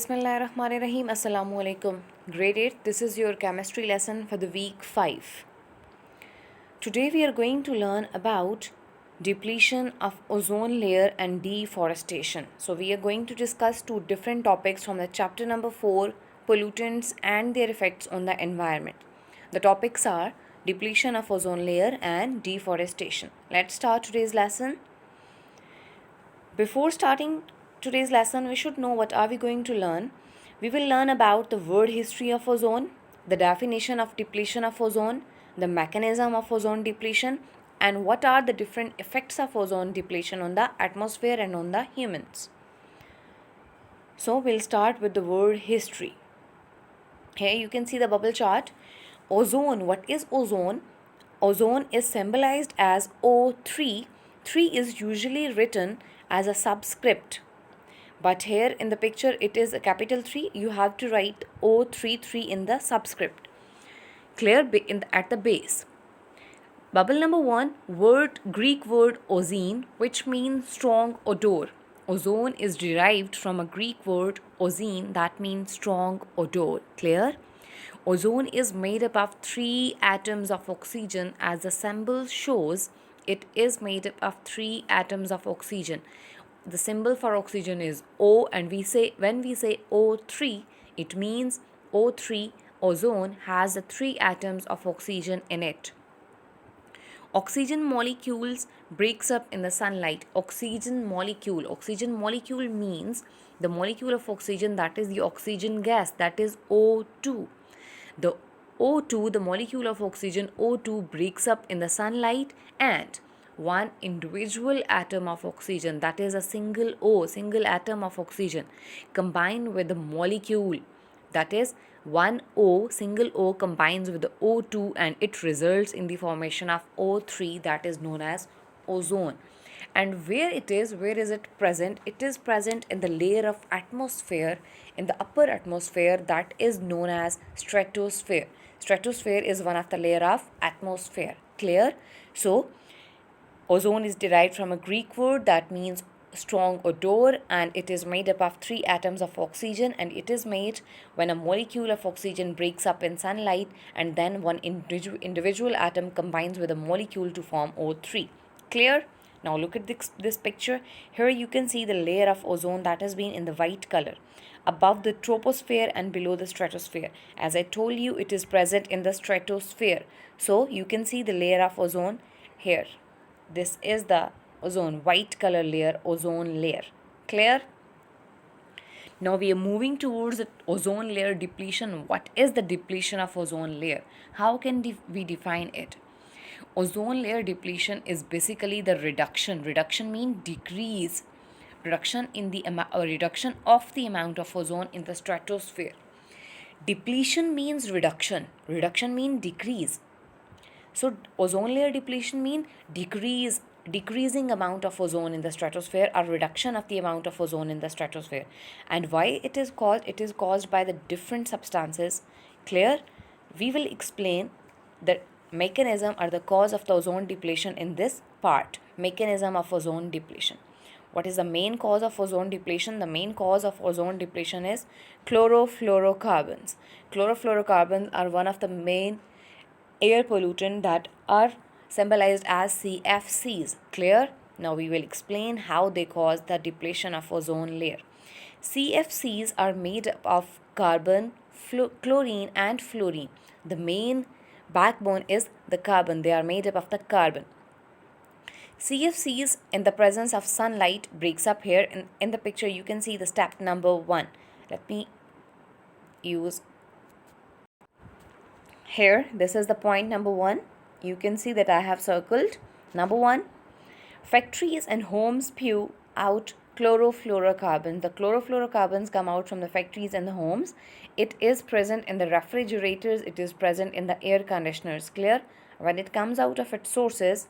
Bismillahirrahmanirrahim. Assalamu alaikum. Grade 8. This is your chemistry lesson for the week 5. Today we are going to learn about depletion of ozone layer and deforestation. So we are going to discuss two different topics from the chapter number 4, pollutants and their effects on the environment. The topics are depletion of ozone layer and deforestation. Let's start today's lesson. Before starting today's lesson, we should know what are we going to learn. We will learn about the word history of ozone, the definition of depletion of ozone, the mechanism of ozone depletion, and what are the different effects of ozone depletion on the atmosphere and on the humans. So we'll start with the word history. Here you can see the bubble chart. Ozone, what is ozone? Ozone is symbolized as O3. 3 is usually written as a subscript, but here in the picture it is a capital 3. You have to write O33 in the subscript. Clear? At the base. Bubble number 1, Greek word ozine, which means strong odor. Ozone is derived from a Greek word ozine, that means strong odor. Clear? Ozone is made up of 3 atoms of oxygen. As the symbol shows, it is made up of 3 atoms of oxygen. The symbol for oxygen is O, and when we say O3, it means O3, ozone, has the 3 atoms of oxygen in it. Oxygen molecules breaks up in the sunlight. Oxygen molecule means the molecule of oxygen, that is the oxygen gas, that is O2. The O2, the molecule of oxygen O2, breaks up in the sunlight, and one individual atom of oxygen, that is a single atom of oxygen, combined with the molecule, that is one O, single O combines with the O2, and it results in the formation of O3, that is known as ozone. And where is it present? It is present in the layer of atmosphere, in the upper atmosphere, that is known as stratosphere. Stratosphere is one of the layer of atmosphere. Clear? So ozone is derived from a Greek word that means strong odor, and it is made up of 3 atoms of oxygen, and it is made when a molecule of oxygen breaks up in sunlight, and then one individual atom combines with a molecule to form O3. Clear? Now look at this picture. Here you can see the layer of ozone that has been in the white color, above the troposphere and below the stratosphere. As I told you, it is present in the stratosphere. So you can see the layer of ozone here. This is the ozone, white color layer, ozone layer. Clear? Now we are moving towards the ozone layer depletion. What is the depletion of ozone layer? How can we define it? Ozone layer depletion is basically the reduction. Reduction means decrease. Reduction of the amount of ozone in the stratosphere. Depletion means reduction. Reduction means decrease. So ozone layer depletion means decreasing amount of ozone in the stratosphere, or reduction of the amount of ozone in the stratosphere. And why it is caused? It is caused by the different substances. Clear? We will explain the mechanism or the cause of the ozone depletion in this part. Mechanism of ozone depletion. What is the main cause of ozone depletion? The main cause of ozone depletion is chlorofluorocarbons. Chlorofluorocarbons are one of the main air pollutant that are symbolized as CFCs. Clear? Now we will explain how they cause the depletion of ozone layer. CFCs are made up of carbon, chlorine and fluorine. The main backbone is the carbon. They are made up of the carbon. CFCs in the presence of sunlight breaks up here. In the picture you can see the step number 1. Let me use here. This is the point number 1. You can see that I have circled. Number 1, factories and homes spew out chlorofluorocarbons. The chlorofluorocarbons come out from the factories and the homes. It is present in the refrigerators. It is present in the air conditioners. Clear? When it comes out of its sources,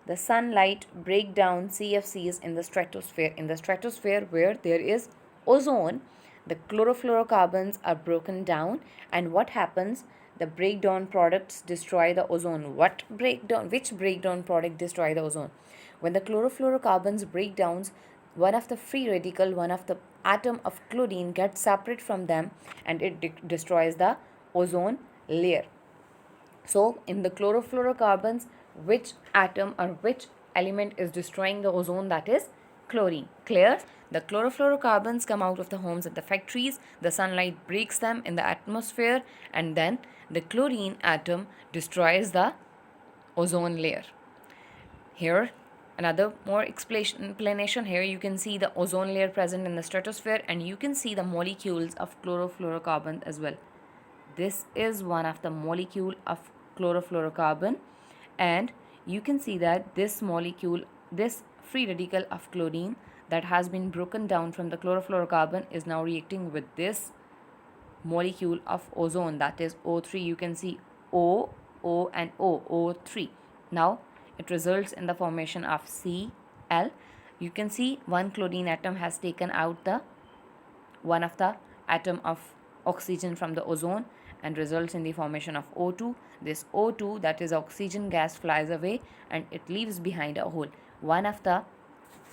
the sunlight break down CFCs in the stratosphere. In the stratosphere where there is ozone, the chlorofluorocarbons are broken down, and what happens? The breakdown products destroy the ozone. Which breakdown product destroy the ozone? When the chlorofluorocarbons break down, one of the free radical, one of the atom of chlorine gets separate from them and it destroys the ozone layer. So, in the chlorofluorocarbons, which atom or which element is destroying the ozone? That is chlorine. Clear? The chlorofluorocarbons come out of the homes and the factories, the sunlight breaks them in the atmosphere, and then the chlorine atom destroys the ozone layer. Here, another more explanation. Here you can see the ozone layer present in the stratosphere, and you can see the molecules of chlorofluorocarbon as well. This is one of the molecule of chlorofluorocarbon, and you can see that this molecule, this free radical of chlorine that has been broken down from the chlorofluorocarbon, is now reacting with this molecule of ozone, that is O3. You can see O, O and O, O3. Now it results in the formation of Cl. You can see one chlorine atom has taken out the one of the atom of oxygen from the ozone and results in the formation of O2. This O2, that is oxygen gas, flies away and it leaves behind a hole. One of the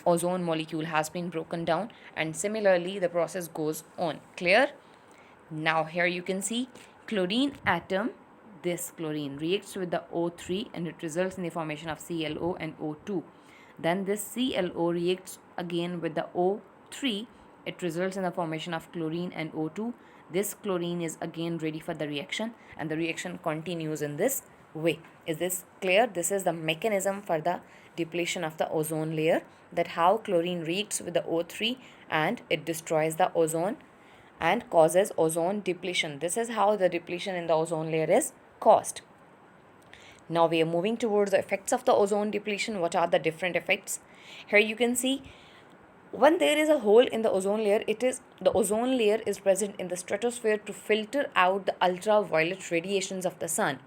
ozone molecule has been broken down, and similarly the process goes on. Clear? Now here you can see chlorine atom, this chlorine reacts with the O3 and it results in the formation of ClO and O2. Then this ClO reacts again with the O3. It results in the formation of chlorine and O2. This chlorine is again ready for the reaction, and the reaction continues in this way. Is this clear? This is the mechanism for the depletion of the ozone layer, that how chlorine reacts with the O3 and it destroys the ozone and causes ozone depletion. This is how the depletion in the ozone layer is caused. Now we are moving towards the effects of the ozone depletion. What are the different effects? Here you can see, when there is a hole in the ozone layer, the ozone layer is present in the stratosphere to filter out the ultraviolet radiations of the sun.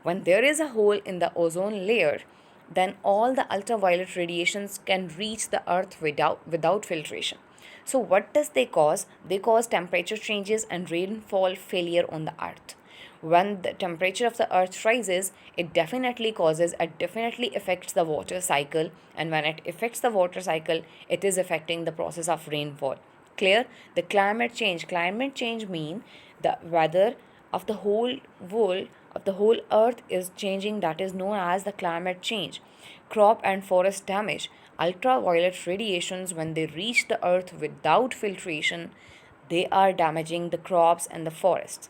When there is a hole in the ozone layer, then all the ultraviolet radiations can reach the earth without filtration. So what does they cause? They cause temperature changes and rainfall failure on the earth. When the temperature of the earth rises, it definitely affects the water cycle, and when it affects the water cycle, it is affecting the process of rainfall. Clear? The climate change mean the weather of the whole world, of the whole earth is changing. That is known as the climate change. Crop and forest damage. Ultraviolet radiations, when they reach the earth without filtration, they are damaging the crops and the forests.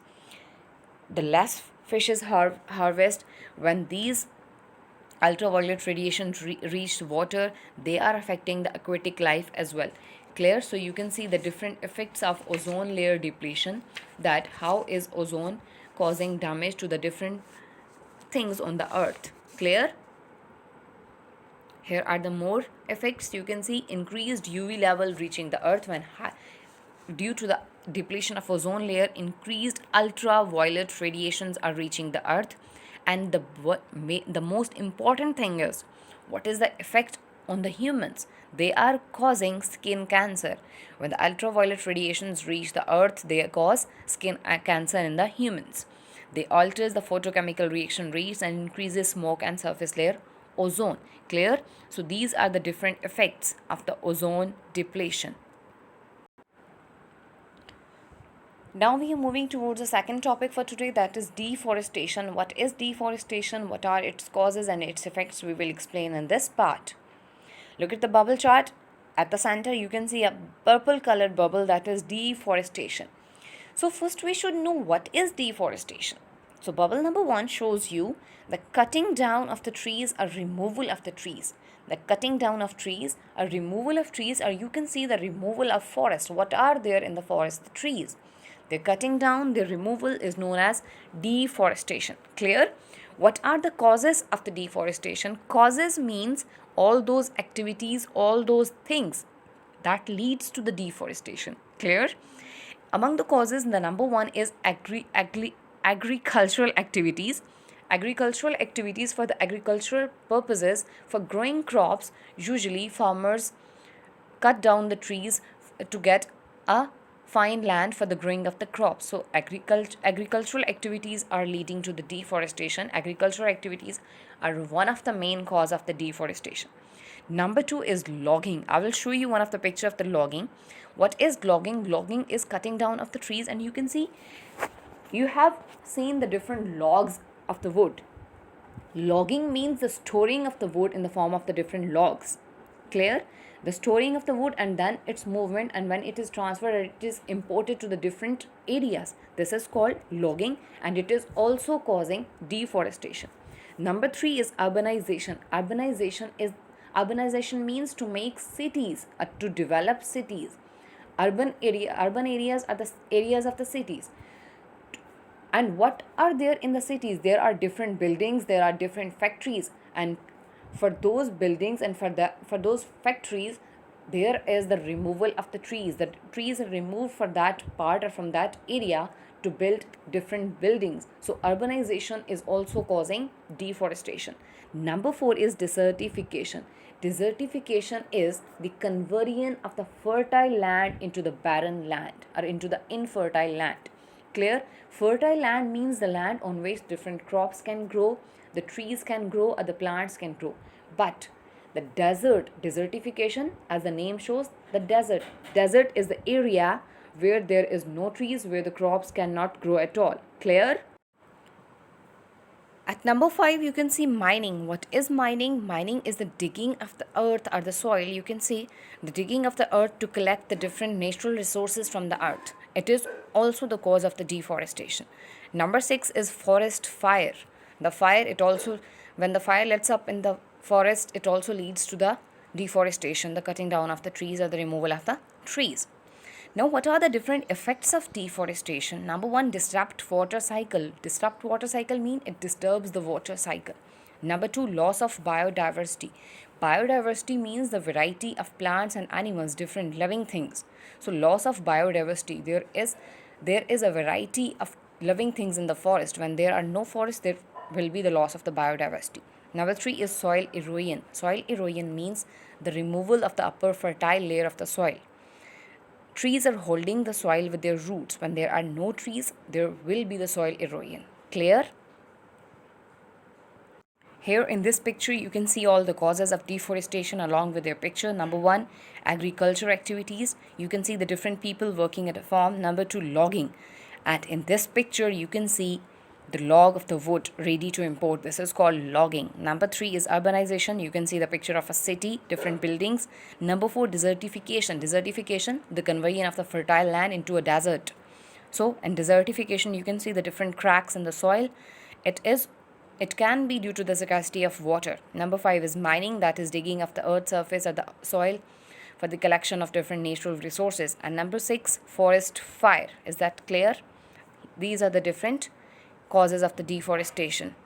The less fishes harvest, when these ultraviolet radiations reach water, they are affecting the aquatic life as well. Clear? So you can see the different effects of ozone layer depletion, that how is ozone causing damage to the different things on the earth. Clear? Here are the more effects. You can see increased UV level reaching the earth when due to the depletion of ozone layer, increased ultraviolet radiations are reaching the earth. And the most important thing is, what is the effect on the humans? They are causing skin cancer. When the ultraviolet radiations reach the earth, they cause skin cancer in the humans. They alters the photochemical reaction rates and increases smoke and surface layer ozone. Clear? So these are the different effects of the ozone depletion. Now we are moving towards the second topic for today, that is deforestation. What is deforestation? What are its causes and its effects? We will explain in this part. Look at the bubble chart. At the center you can see a purple colored bubble, that is deforestation. So first we should know what is deforestation. So bubble number 1 shows you the cutting down of the trees or removal of the trees. The cutting down of trees, a removal of trees, or you can see the removal of forest. What are there in the forest? The trees. The cutting down, the removal is known as deforestation. Clear? What are the causes of the deforestation? Causes means all those activities, all those things that leads to the deforestation. Clear? Among the causes, the number 1 is agricultural activities. Agricultural activities for the agricultural purposes, for growing crops. Usually farmers cut down the trees to get a fine land for the growing of the crops. So agricultural activities are leading to the deforestation. Agricultural activities are one of the main cause of the deforestation. Number 2 is logging. I will show you one of the picture of the logging. What is logging? Logging is cutting down of the trees, and you can see, you have seen the different logs of the wood. Logging means the storing of the wood in the form of the different logs. Clear? The storing of the wood and then its movement, and when it is transferred, it is imported to the different areas. This is called logging, and it is also causing deforestation. Number 3 is urbanization. Urbanization means to make cities, to develop cities. Urban areas are the areas of the cities. And what are there in the cities? There are different buildings, there are different factories, and for those buildings and for those factories, there is the removal of the trees. The trees are removed for that part or from that area to build different buildings. So urbanization is also causing deforestation. Number 4 is desertification. Desertification is the conversion of the fertile land into the barren land or into the infertile land. Clear? Fertile land means the land on which different crops can grow, the trees can grow, or the plants can grow. But the desertification, as the name shows, the desert is the area where there is no trees, where the crops cannot grow at all. Clear? At number 5, you can see mining. What is mining? Mining is the digging of the earth or the soil. You can see the digging of the earth to collect the different natural resources from the earth. It is also the cause of the deforestation. Number 6 is forest fire. The fire, when the fire lets up in the forest, it also leads to the deforestation, the cutting down of the trees or the removal of the trees. Now, what are the different effects of deforestation? Number 1, disrupt water cycle. Disrupt water cycle means it disturbs the water cycle. Number 2, loss of biodiversity. Biodiversity means the variety of plants and animals, different living things. So, loss of biodiversity. There is a variety of living things in the forest. When there are no forests, there will be the loss of the biodiversity. Number 3 is soil erosion. Soil erosion means the removal of the upper fertile layer of the soil. Trees are holding the soil with their roots. When there are no trees, there will be the soil erosion. Clear? Here in this picture, you can see all the causes of deforestation along with their picture. Number 1, agriculture activities. You can see the different people working at a farm. Number 2, logging. And in this picture, you can see the log of the wood ready to import. This is called logging. Number 3 is urbanization. You can see the picture of a city, different buildings. Number 4, desertification. Desertification, the conversion of the fertile land into a desert. So, in desertification, you can see the different cracks in the soil. It can be due to the scarcity of water. Number 5 is mining, that is digging of the earth's surface or the soil for the collection of different natural resources. And number 6, forest fire. Is that clear? These are the different causes of the deforestation.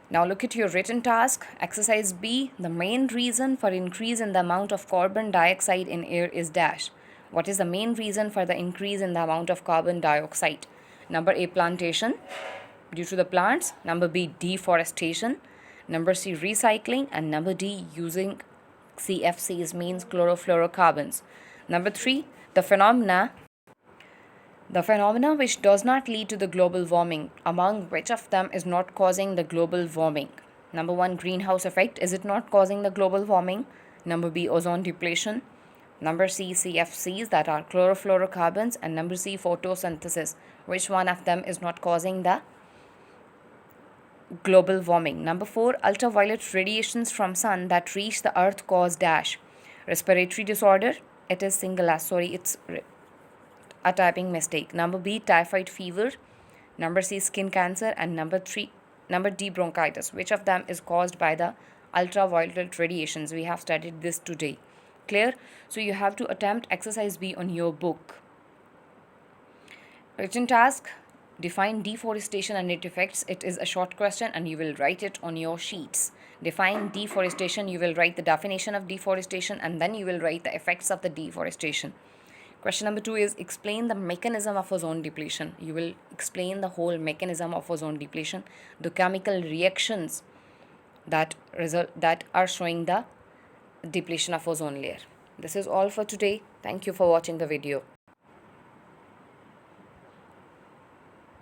Now look at your written task. Exercise B. The main reason for increase in the amount of carbon dioxide in air is dash. What is the main reason for the increase in the amount of carbon dioxide? Number A, plantation, due to the plants. Number B, deforestation. Number C, recycling. And number D, using CFCs, means chlorofluorocarbons. Number 3, the phenomena which does not lead to the global warming, among which of them is not causing the global warming? Number 1, greenhouse effect. Is it not causing the global warming? Number B, ozone depletion. Number C, CFCs, that are chlorofluorocarbons. And number C, photosynthesis. Which one of them is not causing the global warming? Number 4, ultraviolet radiations from sun that reach the earth cause dash. Respiratory disorder. It is single S. Sorry, it's a typing mistake. Number B, typhoid fever. Number C, skin cancer. And number D, bronchitis. Which of them is caused by the ultraviolet radiations? We have studied this today. Clear? So you have to attempt exercise B on your book. Written task. Define deforestation and its effects. It is a short question and you will write it on your sheets. Define deforestation. You will write the definition of deforestation and then you will write the effects of the deforestation. Question number 2 is explain the mechanism of ozone depletion. You will explain the whole mechanism of ozone depletion, the chemical reactions that are showing the depletion of ozone layer. This is all for today. Thank you for watching the video.